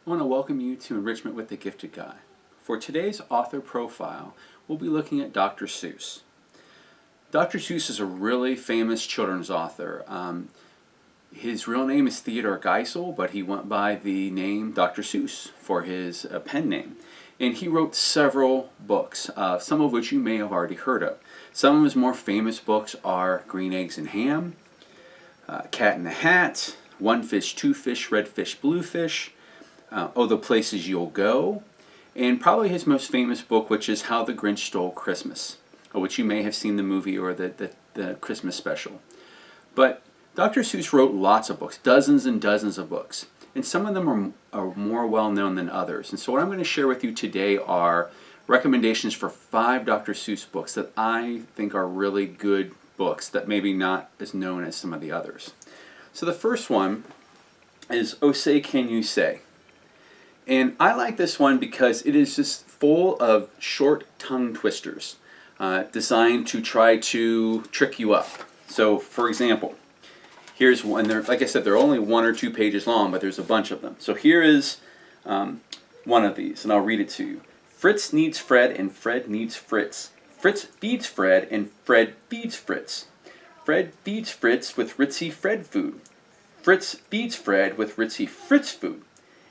I want to welcome you to Enrichment with the Gifted Guy. For today's author profile, we'll be looking at Dr. Seuss. Dr. Seuss is a really famous children's author. His real name is Theodore Geisel, but he went by the name Dr. Seuss for his pen name. And he wrote several books, some of which you may have already heard of. Some of his more famous books are Green Eggs and Ham, Cat in the Hat, One Fish, Two Fish, Red Fish, Blue Fish, Oh, the Places You'll Go, and probably his most famous book, which is How the Grinch Stole Christmas, which you may have seen the movie or the Christmas special. But Dr. Seuss wrote lots of books, dozens and dozens of books, and some of them are more well known than others. And so what I'm going to share with you today are recommendations for 5 Dr. Seuss books that I think are really good books that maybe not as known as some of the others. So the first one is Oh Say Can You Say? And I like this one because it is just full of short tongue twisters designed to try to trick you up. So for example, here's one. Like I said, they're only 1 or 2 pages long, but there's a bunch of them. So here is one of these, and I'll read it to you. Fritz needs Fred and Fred needs Fritz. Fritz feeds Fred and Fred feeds Fritz. Fred feeds Fritz with Ritzy Fred food. Fritz feeds Fred with Ritzy Fritz food.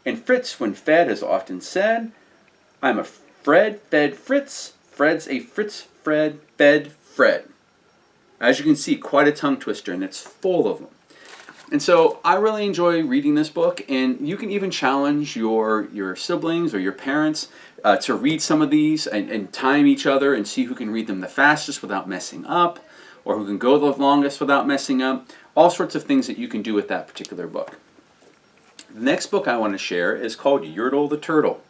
And Fritz, when fed, has often said, I'm a Fred fed Fritz, Fred's a Fritz Fred fed Fred. As you can see, quite a tongue twister, and it's full of them. And so I really enjoy reading this book, and you can even challenge your siblings or your parents to read some of these and time each other and see who can read them the fastest without messing up, or who can go the longest without messing up. All sorts of things that you can do with that particular book. The next book I want to share is called Yertle the Turtle.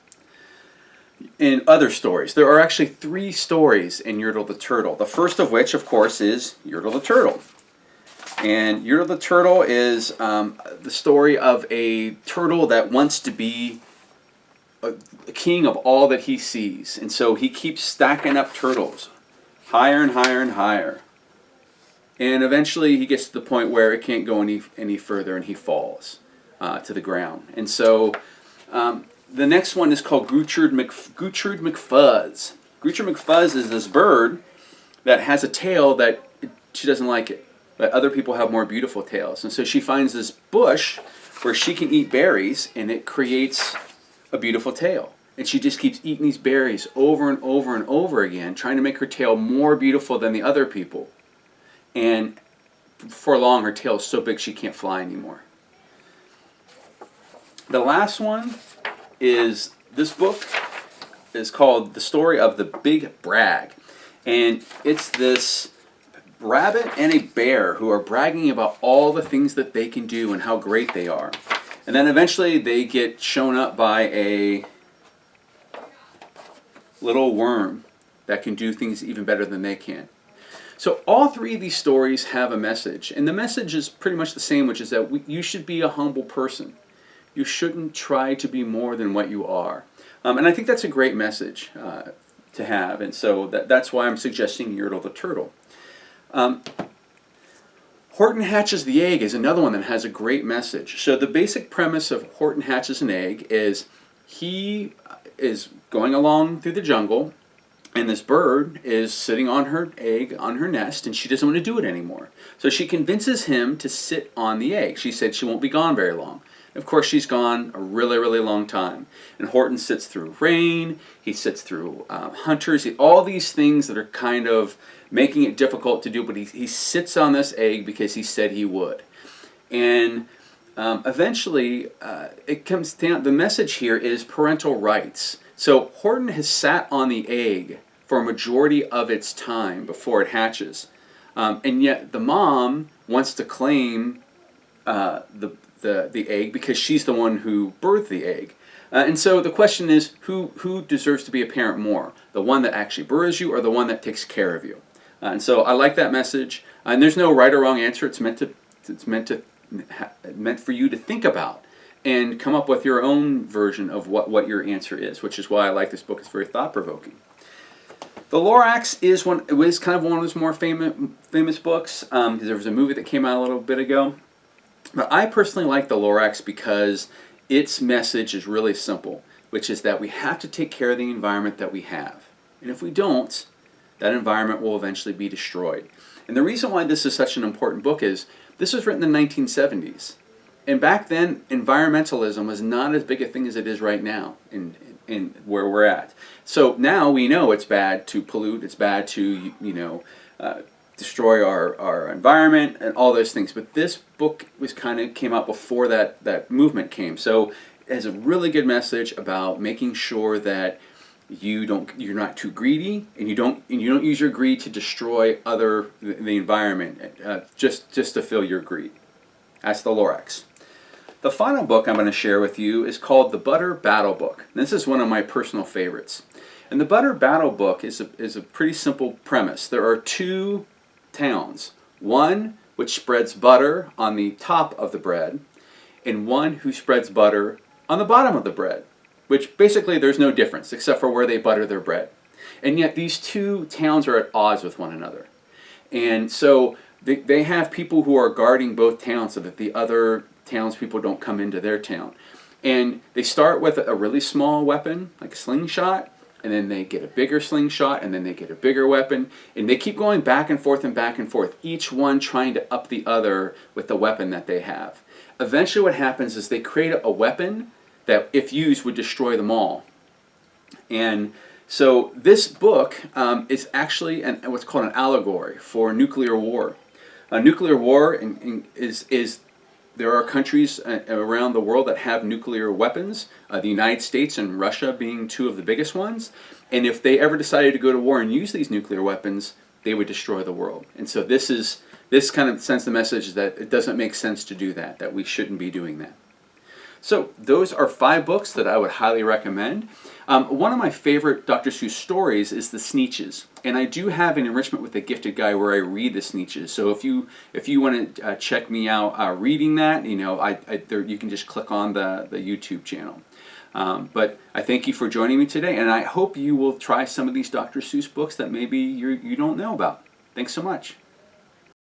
In other stories, there are actually 3 stories in Yertle the Turtle. The first of which, of course, is Yertle the Turtle. And Yertle the Turtle is the story of a turtle that wants to be a king of all that he sees. And so he keeps stacking up turtles, higher and higher and higher. And eventually he gets to the point where it can't go any further, and he falls to the ground. And so the next one is called Goochard McFuzz. Goochard McFuzz is this bird that has a tail that she doesn't like it, but other people have more beautiful tails. And so she finds this bush where she can eat berries, and it creates a beautiful tail. And she just keeps eating these berries over and over and over again, trying to make her tail more beautiful than the other people. And before long, her tail is so big she can't fly anymore. The last one is, this book is called The Story of the Big Brag. And it's this rabbit and a bear who are bragging about all the things that they can do and how great they are. And then eventually they get shown up by a little worm that can do things even better than they can. So all 3 of these stories have a message. And the message is pretty much the same, which is that you should be a humble person. You shouldn't try to be more than what you are. And I think that's a great message to have. And so that's why I'm suggesting Yertle the Turtle. Horton Hatches the Egg is another one that has a great message. So the basic premise of Horton Hatches an Egg is he is going along through the jungle, and this bird is sitting on her egg, on her nest, and she doesn't want to do it anymore. So she convinces him to sit on the egg. She said she won't be gone very long. Of course, she's gone a really, really long time. And Horton sits through rain, he sits through hunters, all these things that are kind of making it difficult to do, but he sits on this egg because he said he would. And eventually, it comes down, the message here is parental rights. So Horton has sat on the egg for a majority of its time before it hatches. And yet the mom wants to claim the egg because she's the one who birthed the egg. And so the question is, who deserves to be a parent more? The one that actually births you, or the one that takes care of you? And so I like that message. And there's no right or wrong answer. It's meant for you to think about and come up with your own version of what your answer is, which is why I like this book. It's very thought-provoking. The Lorax is kind of one of his more famous books. There was a movie that came out a little bit ago. But I personally like The Lorax because its message is really simple, which is that we have to take care of the environment that we have. And if we don't, that environment will eventually be destroyed. And the reason why this is such an important book is this was written in the 1970s. And back then, environmentalism was not as big a thing as it is right now in where we're at. So now we know it's bad to pollute, it's bad to, destroy our environment and all those things. But this book was came out before that movement came. So it has a really good message about making sure that you're not too greedy, and you don't use your greed to destroy the environment just to fill your greed. That's the Lorax. The final book I'm going to share with you is called The Butter Battle Book. And this is one of my personal favorites. And the Butter Battle Book is a pretty simple premise. There are two towns, one which spreads butter on the top of the bread, and one who spreads butter on the bottom of the bread, which basically there's no difference except for where they butter their bread. And yet these two towns are at odds with one another. And so they have people who are guarding both towns so that the other townspeople don't come into their town. And they start with a really small weapon, like a slingshot, and then they get a bigger slingshot, and then they get a bigger weapon, and they keep going back and forth, each one trying to up the other with the weapon that they have. Eventually what happens is they create a weapon that, if used, would destroy them all. And so this book is actually what's called an allegory for nuclear war. Nuclear war is there are countries around the world that have nuclear weapons, the United States and Russia being two of the biggest ones. And if they ever decided to go to war and use these nuclear weapons, they would destroy the world. And so this kind of sends the message that it doesn't make sense to do that we shouldn't be doing that. So those are 5 books that I would highly recommend. One of my favorite Dr. Seuss stories is the Sneetches, and I do have an Enrichment with the Gifted Guy where I read the Sneetches. So if you want to check me out reading that, you can just click on the YouTube channel. But I thank you for joining me today, and I hope you will try some of these Dr. Seuss books that maybe you don't know about. Thanks so much.